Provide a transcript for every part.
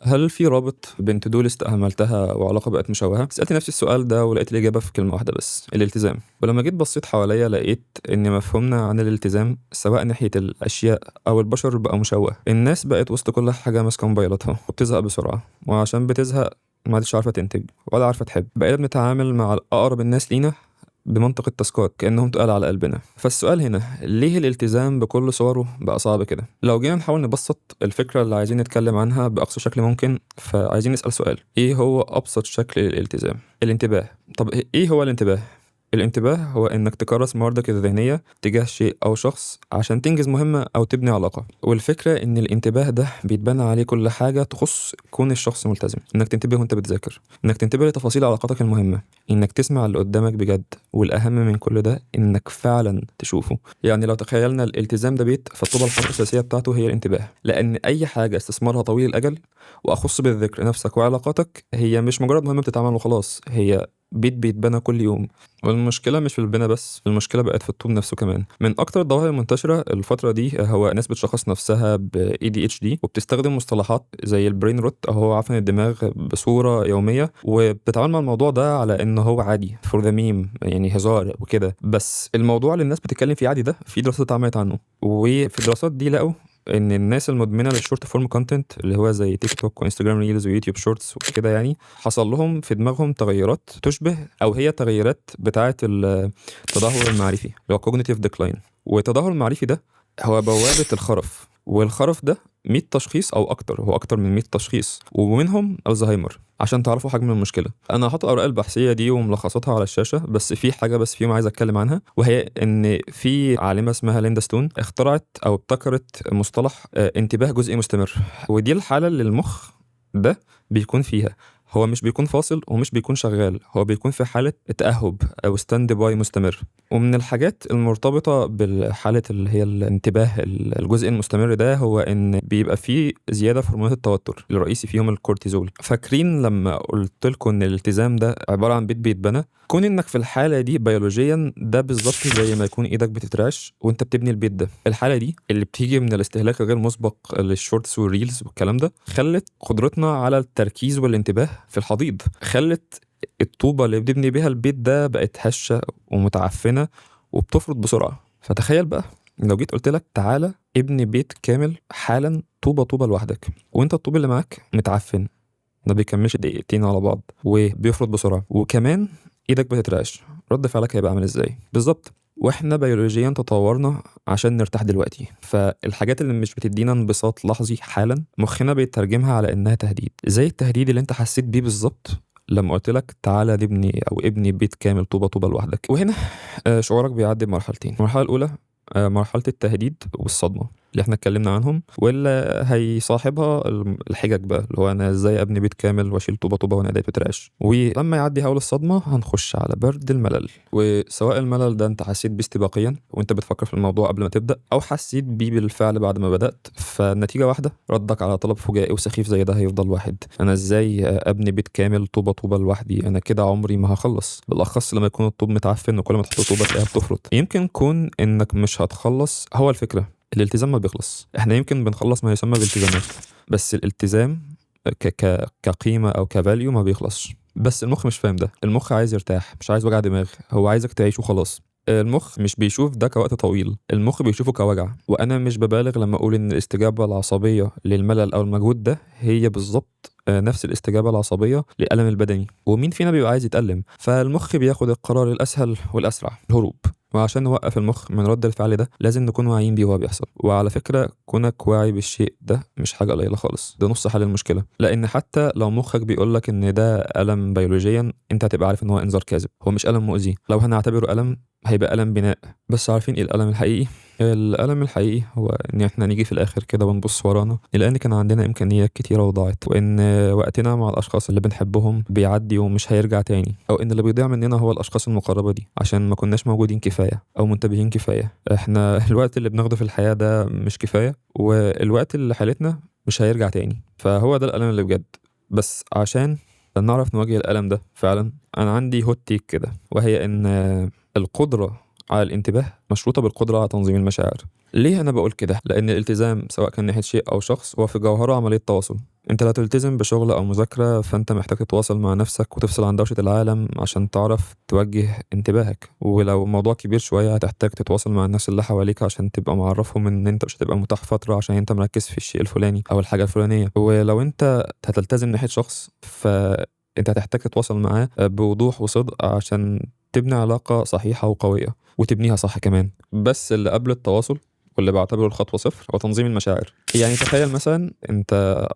هل في رابط بين تو دو ليست عملتها وعلاقة بقت مشوهة؟ سألت نفسي السؤال ده ولقيت الإجابة في كلمة واحدة بس: الالتزام. ولما جيت بصيت حواليا لقيت إن مفهومنا عن الالتزام سواء ناحية الأشياء أو البشر بقى مشوه. الناس بقت وسط كل حاجة ماسكة موبايلاتها وبتزهق بسرعة، وعشان بتزهق ما عادش عارفة تنتج ولا عارفة تحب. بقينا بنتعامل مع أقرب الناس لينا بمنطق التاسكات كأنهم تقال على قلبنا. فالسؤال هنا: ليه الالتزام بكل صوره بقى صعب كده؟ لو جينا نحاول نبسط الفكرة اللي عايزين نتكلم عنها بأقصى شكل ممكن، فعايزين نسأل سؤال: ايه هو أبسط شكل للالتزام؟ الانتباه. طب ايه هو الانتباه؟ الانتباه هو انك تكرس مواردك الذهنية تجاه شيء او شخص عشان تنجز مهمة او تبني علاقة. والفكرة ان الانتباه ده بيتبنى عليه كل حاجة تخص كون الشخص ملتزم. انك تنتبه وانت بتذاكر، انك تنتبه لتفاصيل علاقاتك المهمة، انك تسمع اللي قدامك بجد، والاهم من كل ده انك فعلا تشوفه. يعني لو تخيلنا الالتزام ده بيت، فالطوبة الحمراء الاساسية بتاعته هي الانتباه. لان اي حاجة استثمارها طويل الاجل، واخص بالذكر نفسك وعلاقاتك، هي مش مجرد مهمة بتتعمل وخلاص، هي بيت بيتبنى كل يوم. والمشكلة مش في البنا بس، المشكلة بقت في الطوب نفسه كمان. من أكتر الظواهر المنتشرة الفترة دي هو ناس بتشخص نفسها ب ADHD وبتستخدم مصطلحات زي البرين روت أو هو عفن الدماغ بصورة يومية، وبتتعامل مع الموضوع ده على إنه هو عادي فور ذا ميم، يعني هزار وكده. بس الموضوع اللي الناس بتتكلم فيه عادي ده في دراسات اتعملت عنه، وفي الدراسات دي لقوا ان الناس المدمنه للشورت فورم كونتنت اللي هو زي تيك توك وانستجرام ريلز ويوتيوب شورتس وكده، يعني حصل لهم في دماغهم تغيرات تشبه او هي تغيرات بتاعه التدهور المعرفي اللي هو cognitive decline. والتدهور المعرفي ده هو بوابه الخرف، والخرف ده 100 تشخيص او اكتر، هو اكتر من 100 تشخيص، ومنهم الزهايمر. عشان تعرفوا حجم المشكله، انا هحط الاوراق البحثيه دي وملخصاتها على الشاشه، بس في حاجه بس فيهم عايز اتكلم عنها، وهي ان في عالمه اسمها ليندا ستون اخترعت او ابتكرت مصطلح انتباه جزئي مستمر. ودي الحاله اللي المخ ده بيكون فيها، هو مش بيكون فاصل ومش بيكون شغال، هو بيكون في حالة تأهب أو ستاند باي مستمر. ومن الحاجات المرتبطة بالحالة اللي هي الانتباه الجزء المستمر ده هو إن بيبقى فيه زيادة في هرمونات التوتر الرئيسي فيهم الكورتيزول. فاكرين لما قلت لكم إن الالتزام ده عبارة عن بيت بيتبنى؟ كون إنك في الحالة دي بيولوجيا ده بالظبط زي ما يكون إيدك بتترعش وإنت بتبني البيت ده. الحالة دي اللي بتيجي من الاستهلاك الغير مسبق للشورتس والريلز والكلام ده خلت قدرتنا على التركيز والانتباه في الحضيض، خلت الطوبة اللي بنبني بيها البيت ده بقت هشة ومتعفنة وبتفرط بسرعة. فتخيل بقى لو جيت قلت لك تعالى ابني بيت كامل حالا طوبة طوبة لوحدك، وانت الطوب اللي معاك متعفن، ما بيكملش دقيقتين على بعض وبيفرط بسرعة، وكمان ايدك بتترعش، رد فعلك هيبقى عامل ازاي؟ بالظبط. واحنا بيولوجيا تطورنا عشان نرتاح دلوقتي، فالحاجات اللي مش بتدينا انبساط لحظي حالا مخنا بيترجمها على انها تهديد، زي التهديد اللي انت حسيت بيه بالظبط لما قلت لك تعالى نبني او ابني بيت كامل طوبة طوبة لوحدك. وهنا شعورك بيعدي بمرحلتين. المرحلة الأولى مرحلة التهديد والصدمة اللي احنا اتكلمنا عنهم، واللي هيصاحبها الحجج بقى اللي هو انا ازاي ابني بيت كامل واشيل طوبة طوبة وانا ايدي بترعش. ولما يعدي هول الصدمة هنخش على برد الملل. وسواء الملل ده انت حسيت بيه استباقيا وانت بتفكر في الموضوع قبل ما تبدأ، او حسيت بيه بالفعل بعد ما بدأت، فالنتيجة واحدة: ردك على طلب فجائي وسخيف زي ده هيفضل واحد: انا ازاي ابني بيت كامل طوبة طوبة لوحدي؟ انا كده عمري ما هخلص، بالاخص لما يكون الطوب متعفن وكل ما تحط طوبة تلاقيها بتفرط. يمكن كون انك مش هتخلص هو الفكرة. الالتزام ما بيخلص، احنا يمكن بنخلص ما يسمى بالالتزامات، بس الالتزام كقيمة او كفاليو ما بيخلصش. بس المخ مش فاهم ده، المخ عايز يرتاح، مش عايز وجع دماغ، هو عايزك تعيش وخلاص. المخ مش بيشوف ده كوقت طويل، المخ بيشوفه كوجع. وانا مش ببالغ لما اقول ان الاستجابة العصبية للملل او المجهود ده هي بالظبط نفس الاستجابة العصبية للألم البدني. ومين فينا بيبقى عايز يتألم؟ فالمخ بياخد القرار الأسهل والأسرع: الهروب. وعشان نوقف المخ من رد الفعل ده لازم نكون واعيين بيه وهو بيحصل. وعلى فكرة كونك واعي بالشيء ده مش حاجة قليلة خالص، ده نص حل المشكلة. لأن حتى لو مخك بيقولك إن ده ألم بيولوجيا، أنت هتبقى عارف إن هو إنذار كاذب، هو مش ألم مؤذي. لو هنعتبره ألم هيبقى ألم بناء. بس عارفين إيه الألم الحقيقي؟ الألم الحقيقي هو إن إحنا نيجي في الآخر كده ونبص ورانا نلاقي إن كان عندنا إمكانيات كتيرة وضاعت، وإن وقتنا مع الأشخاص اللي بنحبهم بيعدي ومش هيرجع تاني، أو إن اللي بيضيع مننا هو الأشخاص المقربة دي عشان ما كناش موجودين كفاية أو منتبهين كفاية. إحنا الوقت اللي بناخده في الحياة ده مش كفاية، والوقت اللي حالتنا مش هيرجع تاني. فهو ده الألم اللي بجد. بس عشان نعرف نواجه الألم ده فعلا، أنا عندي هوت تيك كده، وهي إن القدرة على الانتباه مشروطة بالقدرة على تنظيم المشاعر. ليه أنا بقول كده؟ لأن الالتزام سواء كان ناحية شيء أو شخص هو في جوهره عملية تواصل. أنت لو تلتزم بشغل أو مذاكرة فأنت محتاج تتواصل مع نفسك وتفصل عن دوشة العالم عشان تعرف توجه انتباهك، ولو الموضوع كبير شوية هتحتاج تتواصل مع الناس اللي حواليك عشان تبقى معرفهم إن أنت مش هتبقى متاح فترة عشان أنت مركز في الشيء الفلاني أو الحاجة الفلانية. ولو أنت هتلتزم ناحية شخص فأنت هتحتاج تتواصل معاه بوضوح وصدق عشان تبني علاقة صحيحة وقوية وتبنيها صح كمان. بس اللي قبل التواصل واللي بعتبره الخطوة صفر هو تنظيم المشاعر. يعني تخيل مثلا انت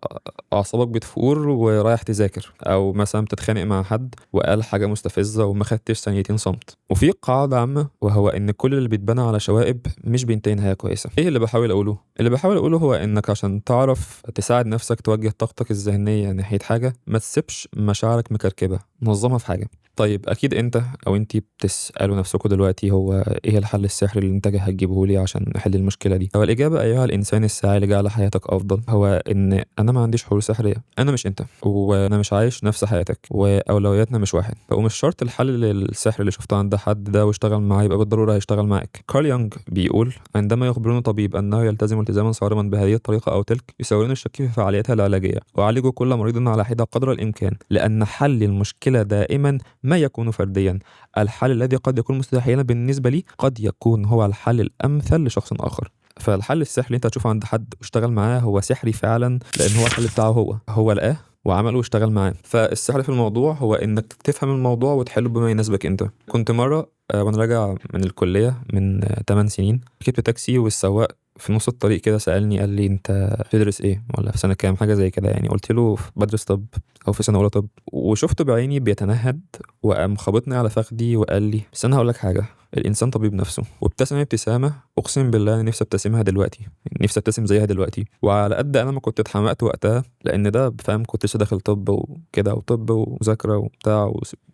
اعصابك بتفور ورايح تذاكر، او مثلا بتتخانق مع حد وقال حاجة مستفزة وما خدتش ثانيتين صمت، وفي قاعدة عامة وهو ان كل اللي بيتبنى على شوائب مش بينتهي نهاية كويسة. ايه اللي بحاول اقوله؟ اللي بحاول اقوله هو انك عشان تعرف تساعد نفسك توجه طاقتك الذهنية ناحية حاجة ما تسيبش مشاعرك مكركبة، نظمها في حاجة. طيب اكيد انت او انتي بتسالوا نفسكم دلوقتي هو ايه الحل السحري اللي انت هتجيبه لي عشان نحل المشكله دي؟ هو الاجابه ايها الانسان الساعي لجعل حياتك افضل هو ان انا ما عنديش حلول سحريه، انا مش انت وانا مش عايش نفس حياتك واولوياتنا مش واحد، ومش شرط الحل السحري اللي شفته عند حد ده واشتغل معاه يبقى بالضروره هيشتغل معاك. كارل يونغ بيقول عندما يخبرني طبيب انه يلتزم التزاما صارما بهذه الطريقه او تلك يساورون الشك في فعاليتها العلاجيه ويعالج كل مريض على حده قدر الامكان، لان حل المشكله دائما ما يكون فرديا. الحل الذي قد يكون مستحيلا بالنسبة لي قد يكون هو الحل الأمثل لشخص آخر. فالحل السحري اللي انت هتشوفه عند حد واشتغل معاه هو سحري فعلا، لأن هو الحل بتاعه هو لقاه وعمله واشتغل معاه. فالسحر في الموضوع هو انك تفهم الموضوع وتحله بما يناسبك انت. كنت مرة وانا راجع من الكلية من 8 سنين ركبت تاكسي، والسواق في نص الطريق كده سألني قال لي انت بتدرس ايه ولا في سنة كام، حاجة زي كده يعني. قلت له بدرس طب او في سنة اولى طب، وشفته بعيني بيتنهد وقام خبطني على فخدي وقال لي بس انا هقول لك حاجة، الانسان طبيب نفسه. وابتسم ابتسامة اقسم بالله انا نفسي ابتسمها دلوقتي، نفسي ابتسم زيها دلوقتي. وعلى قد انا ما كنت اتحمقت وقتها لان ده فاهم كنت لسه داخل طب وكده، وطب ومذاكرة وبتاع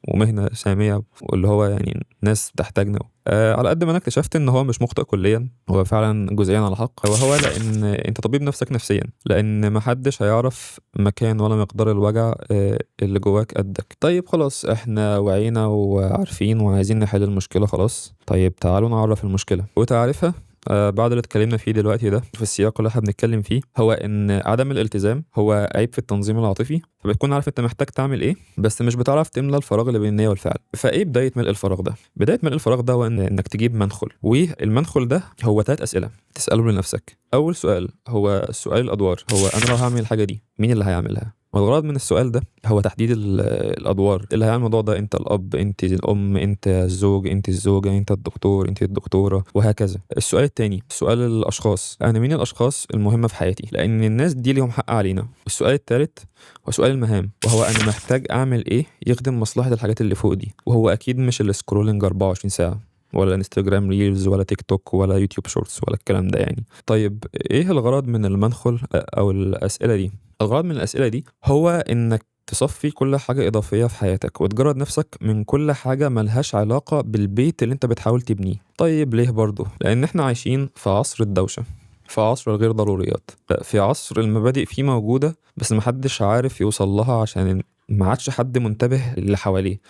ومهنة سامية واللي هو يعني ناس بتحتاجنا. على قد ما انا اكتشفت ان هو مش مخطئ كليا، هو فعلا جزئيا على حق، وهو لان انت طبيب نفسك نفسيا، لان محدش هيعرف مكان ولا مقدار الوجع اللي جواك قدك. طيب خلاص احنا وعينا وعارفين وعايزين نحل المشكلة خلاص، طيب تعالوا نعرف المشكلة وتعرفها. بعد اللي اتكلمنا فيه دلوقتي ده في السياق اللي احنا بنتكلم فيه هو ان عدم الالتزام هو عيب في التنظيم العاطفي، فبتكون عارف انت محتاج تعمل ايه بس مش بتعرف تملى الفراغ اللي بين النية والفعل. فايه بداية ملء الفراغ ده؟ بداية ملء الفراغ ده هو انك تجيب منخل، والمنخل ده هو 3 اسئلة تسأله لنفسك. اول سؤال هو سؤال الادوار، هو انا لو هعمل الحاجة دي مين اللي هيعملها؟ والغرض من السؤال ده هو تحديد الادوار اللي هيعمل الموضوع ده. انت الاب، انت الام، انت الزوج، انت الزوجه، انت الدكتور، انت الدكتوره، وهكذا. السؤال التاني سؤال الاشخاص، انا مين الاشخاص المهمه في حياتي لان الناس دي ليهم حق علينا. السؤال التالت هو سؤال المهام، وهو انا محتاج اعمل ايه يخدم مصلحه الحاجات اللي فوق دي، وهو اكيد مش السكرولينج 24 ساعه ولا انستجرام ريلز ولا تيك توك ولا يوتيوب شورتس ولا الكلام ده يعني. طيب ايه الغرض من المنخل او الاسئله دي؟ الغرض من الأسئلة دي هو إنك تصفي كل حاجة إضافية في حياتك وتجرد نفسك من كل حاجة ملهاش علاقة بالبيت اللي أنت بتحاول تبنيه. طيب ليه برضو؟ لأن إحنا عايشين في عصر الدوشة، في عصر الغير ضروريات، في عصر المبادئ فيه موجودة بس محدش عارف يوصل لها عشان ما عادش حد منتبه اللي حواليه.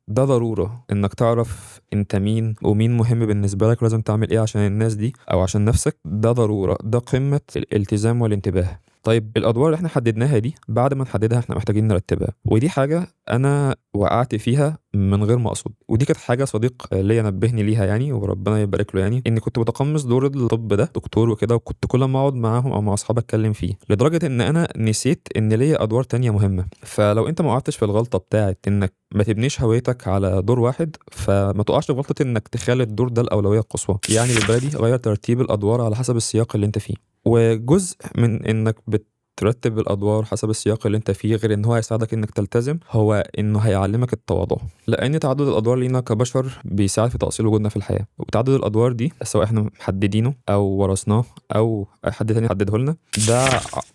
ده ضرورة انك تعرف انت مين ومين مهم بالنسبة لك ولازم تعمل ايه عشان الناس دي او عشان نفسك. ده ضرورة، ده قمة الالتزام والانتباه. طيب الادوار اللي احنا حددناها دي بعد ما نحددها احنا محتاجين نرتبها، ودي حاجه انا وقعت فيها من غير ما اقصد. ودي كانت حاجه صديق ليا نبهني ليها يعني وربنا يبارك له، يعني اني كنت متقمص دور الطب ده دكتور وكده، وكنت كل ما اقعد معاهم او مع اصحابي اتكلم فيه لدرجه ان انا نسيت ان ليا ادوار تانية مهمه. فلو انت ما وقعتش في الغلطه بتاعت انك ما تبنيش هويتك على دور واحد فما تقعش في غلطه انك تخلي الدور ده الاولويه القصوى. يعني بالبلدي غير ترتيب الادوار على حسب السياق اللي انت فيه. وجزء من انك بترتب الادوار حسب السياق اللي انت فيه غير ان هو هيساعدك انك تلتزم هو انه هيعلمك التواضع، لان تعدد الادوار لينا كبشر بيساعد في تأصيل وجودنا في الحياة. وتعدد الادوار دي سواء احنا محددينه او ورثناه او اي حد تاني حدده لنا، ده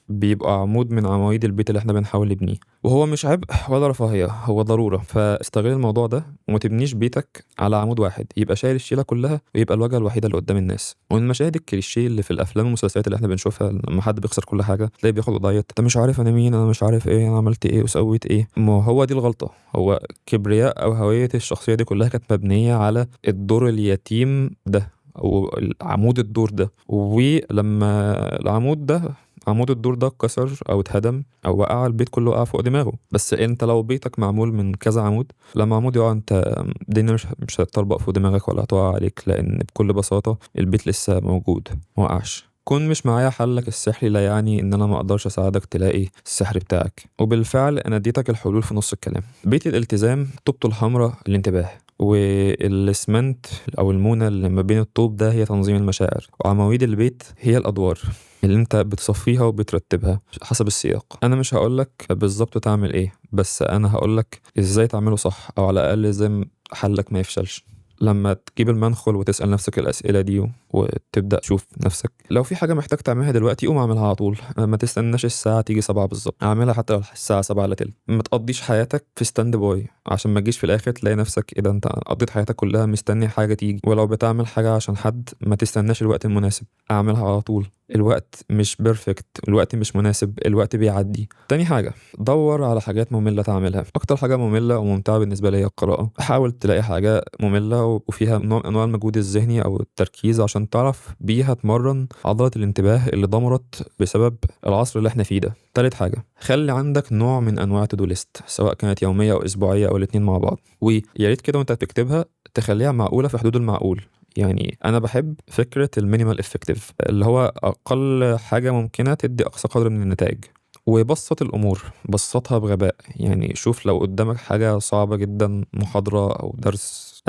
بيبقى عمود من عواميد البيت اللي احنا بنحاول نبنيه، وهو مش عبء ولا رفاهية، هو ضرورة. فاستغل الموضوع ده وما تبنيش بيتك على عمود واحد يبقى شايل الشيلة كلها ويبقى الواجهة الوحيدة اللي قدام الناس. ومن المشاهد الكليشيه اللي في الافلام والمسلسلات اللي احنا بنشوفها لما حد بيخسر كل حاجة تلاقيه بياخد قضايا انت مش عارف انا مين، انا مش عارف ايه، انا عملت ايه وسويت ايه. ما هو دي الغلطة، هو كبرياء او هوية الشخصية دي كلها كانت مبنية على الدور اليتيم ده او عمود الدور ده. ولما العمود ده عمود الدور ده اتكسر أو اتهدم أو وقع، البيت كله وقع فوق دماغه. بس أنت لو بيتك معمول من كذا عمود، لما عمود يقع أنت الدنيا مش هتطربق فوق دماغك ولا هتقع عليك، لأن بكل بساطة البيت لسه موجود موقعش. كون مش معايا حلك السحري لا يعني ان انا ما اقدرش اساعدك تلاقي السحر بتاعك، وبالفعل انا اديتك الحلول في نص الكلام. بيت الالتزام طوبته الحمراء الانتباه، والاسمنت او المونة اللي ما بين الطوب ده هي تنظيم المشاعر، وعواميد البيت هي الادوار اللي انت بتصفيها وبترتبها حسب السياق. انا مش هقولك بالظبط تعمل ايه، بس انا هقولك ازاي تعمله صح، او على الاقل ازاي حلك ما يفشلش. لما تجيب المنخل وتسأل نفسك الأسئلة دي وتبدأ تشوف نفسك، لو في حاجة محتاج تعملها دلوقتي قوم اعملها على طول، ما تستناش الساعة تيجي 7 بالظبط، اعملها حتى لو الساعة 7 الا تلت. ما تقضيش حياتك في ستاند باي عشان ما تجيش في الآخر تلاقي نفسك ايه ده انت قضيت حياتك كلها مستني حاجة تيجي. ولو بتعمل حاجة عشان حد ما تستناش الوقت المناسب، اعملها على طول. الوقت مش بيرفكت، الوقت مش مناسب، الوقت بيعدي. تاني حاجة، دور على حاجات مملة تعملها. اكتر حاجة مملة وممتعة بالنسبة لي هي القراءة. حاول تلاقي حاجة مملة وفيها نوع من انواع المجهود الذهني او التركيز عشان تعرف بيها تمرن عضلة الانتباه اللي ضمرت بسبب العصر اللي احنا فيه ده. تالت حاجة، خلي عندك نوع من انواع تو دو ليست، سواء كانت يومية او اسبوعية او الاتنين مع بعض، ويا ريت كده وانت بتكتبها تخليها معقولة في حدود المعقول. يعني انا بحب فكرة المينيمال افكتيف، اللي هو اقل حاجة ممكنة تدي اقصى قدر من النتائج. وبسط الامور، بسطها بغباء. يعني شوف لو قدامك حاجة صعبة جدا، محاضرة او درس،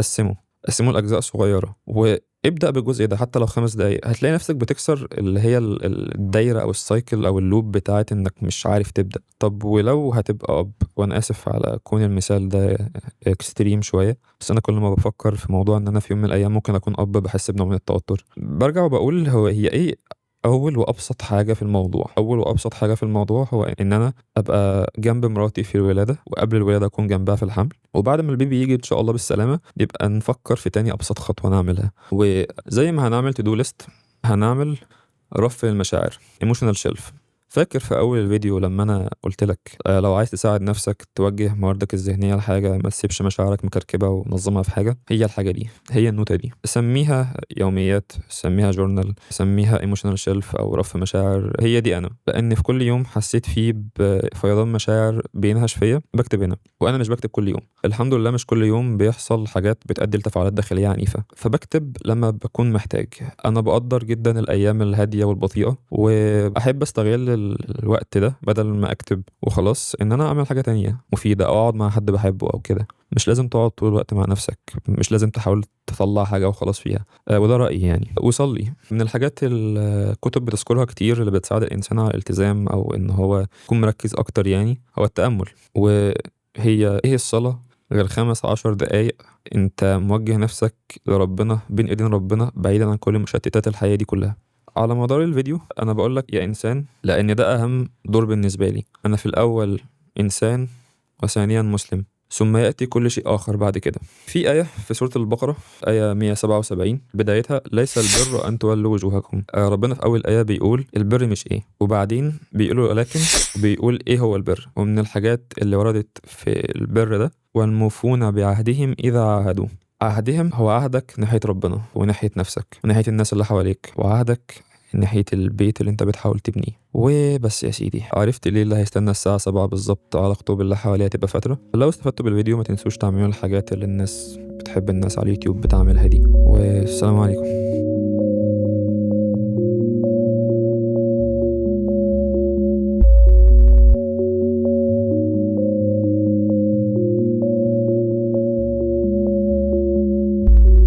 قسمه لأجزاء صغيرة وابدأ بالجزء ده حتى لو 5 دقايق. هتلاقي نفسك بتكسر اللي هي الدايرة أو السايكل أو اللوب بتاعت إنك مش عارف تبدأ. طب ولو هتبقى أب، وأنا آسف على كون المثال ده اكستريم شوية، بس أنا كل ما بفكر في موضوع إن أنا في يوم من الأيام ممكن أكون أب بحس بنوع من التوتر. برجع وبقول هي إيه أول وأبسط حاجة في الموضوع؟ أول وأبسط حاجة في الموضوع هو إن أنا أبقى جنب مراتي في الولادة، وقبل الولادة أكون جنبها في الحمل، وبعد ما البيبي يجي إن شاء الله بالسلامة يبقى نفكر في تاني أبسط خطوة نعملها. وزي ما هنعمل تو دو ليست، هنعمل رف المشاعر emotional shelf. فاكر في أول الفيديو لما أنا قلت لك لو عايز تساعد نفسك توجه مواردك الذهنية لحاجة، ما تسيبش مشاعرك مكركبة ونظمها في حاجة، هي الحاجة دي، هي النوتة دي. سميها يوميات، سميها جورنال، سميها ايموشنال شيلف أو رف مشاعر. هي دي أنا، لأن في كل يوم حسيت فيه بفيضان مشاعر بينهش فيا بكتب هنا. وأنا مش بكتب كل يوم، الحمد لله مش كل يوم بيحصل حاجات بتؤدي لتفاعلات داخلية عنيفة، فبكتب لما بكون محتاج. أنا بقدر جدا الأيام الهادية والبطيئة، وأحب أستغل الوقت ده بدل ما اكتب وخلاص ان انا اعمل حاجة تانية مفيدة او اقعد مع حد بحبه او كده. مش لازم تقعد طول الوقت مع نفسك، مش لازم تحاول تطلع حاجة وخلاص فيها. وده رأيي يعني. وصلي من الحاجات الكتب بتذكرها كتير اللي بتساعد الانسان على الالتزام او ان هو يكون مركز اكتر، يعني هو التأمل. وهي ايه الصلاة غير 15 دقايق انت موجه نفسك لربنا بين ايدين ربنا، بعيدا عن كل مشتتات الحياة دي كلها. على مدار الفيديو انا بقولك يا انسان، لان ده اهم دور بالنسبة لي. انا في الاول انسان، وثانيا مسلم، ثم يأتي كل شيء آخر بعد كده. في آية في سورة البقرة، آية 177 بدايتها ليس البر أن تولوا وجوهكم. ربنا في أول آية بيقول البر مش إيه، وبعدين بيقولوا ولكن، بيقول إيه هو البر. ومن الحاجات اللي وردت في البر ده، والموفون بعهدهم إذا عاهدوا. عهدهم هو عهدك ناحية ربنا وناحية نفسك وناحية الناس اللي حواليك، وعهدك ناحية البيت اللي انت بتحاول تبنيه. وبس يا سيدي، عرفت ليه اللي هيستنى الساعة 7 بالظبط علاقته باللي حواليه تبقى فترة. لو استفدتوا بالفيديو ما تنسوش تعملوا الحاجات اللي الناس بتحب الناس على اليوتيوب بتعملها دي، والسلام عليكم.